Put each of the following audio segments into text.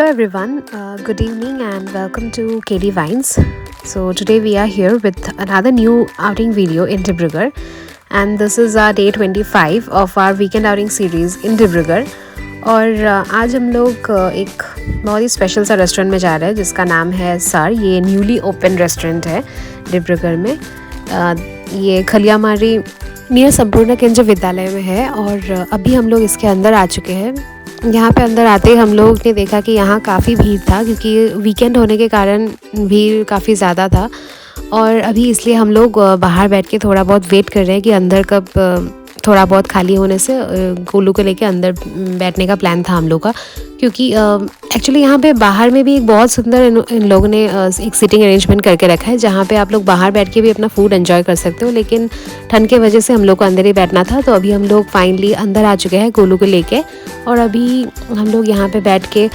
everyone, good evening and welcome to KD Vines. So today we are here with another new outing video in Dibrugarh, and this is our day 25 of our weekend outing series in Dibrugarh. और आज हम लोग एक बहुत ही special सा restaurant में जा रहे हैं जिसका नाम है सर। ये न्यूली ओपन रेस्टोरेंट है डिब्रूगढ़ में। ये खलियामारी नियर संपूर्ण केंद्र विद्यालय में है और अभी हम लोग इसके अंदर आ चुके हैं। यहाँ पे अंदर आते ही हम लोग ने देखा कि यहाँ काफ़ी भीड़ था, क्योंकि वीकेंड होने के कारण भीड़ काफ़ी ज़्यादा था। और अभी इसलिए हम लोग बाहर बैठ के थोड़ा बहुत वेट कर रहे हैं कि अंदर कब थोड़ा बहुत खाली होने से गोलू को लेके अंदर बैठने का प्लान था हम लोग का, क्योंकि एक्चुअली यहाँ पे बाहर में भी एक बहुत सुंदर इन लोगों ने एक सीटिंग अरेंजमेंट करके रखा है जहाँ पे आप लोग बाहर बैठ के भी अपना फूड एंजॉय कर सकते हो। लेकिन ठंड के वजह से हम लोग को अंदर ही बैठना था, तो अभी हम लोग फाइनली अंदर आ चुके हैं गोलू को लेके। और अभी हम लोग यहाँ पे बैठ के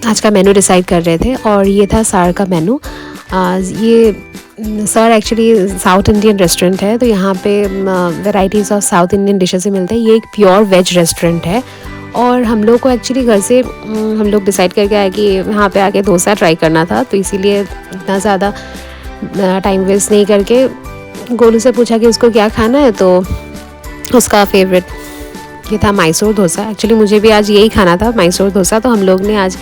आज का मेनू डिसाइड कर रहे थे और ये था सर का मेनू। ये sir actually south Indian restaurant है, तो यहाँ पे varieties of south Indian dishes से मिलते हैं। ये एक प्योर वेज रेस्टोरेंट है और हम लोग को एक्चुअली घर से हम लोग डिसाइड करके आए कि यहाँ पे आके डोसा ट्राई करना था, तो इसीलिए इतना ज़्यादा टाइम वेस्ट नहीं करके गोलू से पूछा कि उसको क्या खाना है, तो उसका फेवरेट ये था मैसूर डोसा। एक्चुअली मुझे भी आज यही खाना था, मैसूर डोसा, तो हम लोग ने आज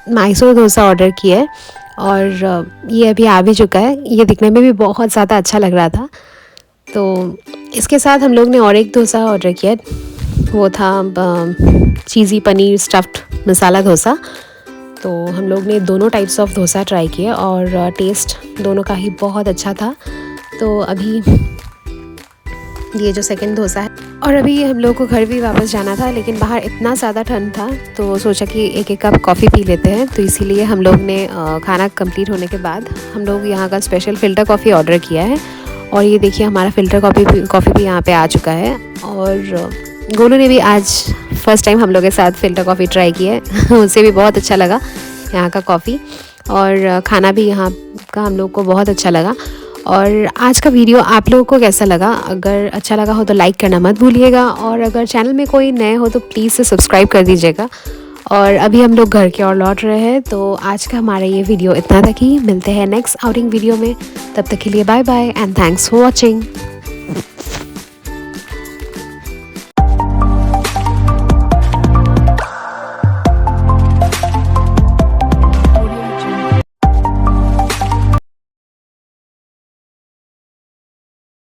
मैसूर डोसा ऑर्डर किया है और ये अभी आ भी चुका है। ये दिखने में भी बहुत ज़्यादा अच्छा लग रहा था। तो इसके साथ हम लोग ने और एक डोसा ऑर्डर किया, वो था चीज़ी पनीर स्टफ्ड मसाला डोसा। तो हम लोग ने दोनों टाइप्स ऑफ डोसा ट्राई किया और टेस्ट दोनों का ही बहुत अच्छा था। तो अभी ये जो सेकंड डोसा है, और अभी हम लोग को घर भी वापस जाना था, लेकिन बाहर इतना ज़्यादा ठंड था तो सोचा कि एक एक कप कॉफ़ी पी लेते हैं। तो इसीलिए हम लोग ने खाना कंप्लीट होने के बाद हम लोग यहाँ का स्पेशल फ़िल्टर कॉफ़ी ऑर्डर किया है। और ये देखिए हमारा फ़िल्टर कॉफ़ी भी यहाँ पे आ चुका है। और गोलू ने भी आज फर्स्ट टाइम हम लोग के साथ फ़िल्टर कॉफ़ी ट्राई की है उसे भी बहुत अच्छा लगा यहाँ का कॉफ़ी, और खाना भी यहाँ का हम लोग को बहुत अच्छा लगा। और आज का वीडियो आप लोगों को कैसा लगा? अगर अच्छा लगा हो तो लाइक करना मत भूलिएगा, और अगर चैनल में कोई नए हो तो प्लीज़ से सब्सक्राइब कर दीजिएगा। और अभी हम लोग घर की ओर लौट रहे हैं, तो आज का हमारा ये वीडियो इतना तक ही। मिलते हैं नेक्स्ट आउटिंग वीडियो में, तब तक के लिए bye bye and thanks for watching.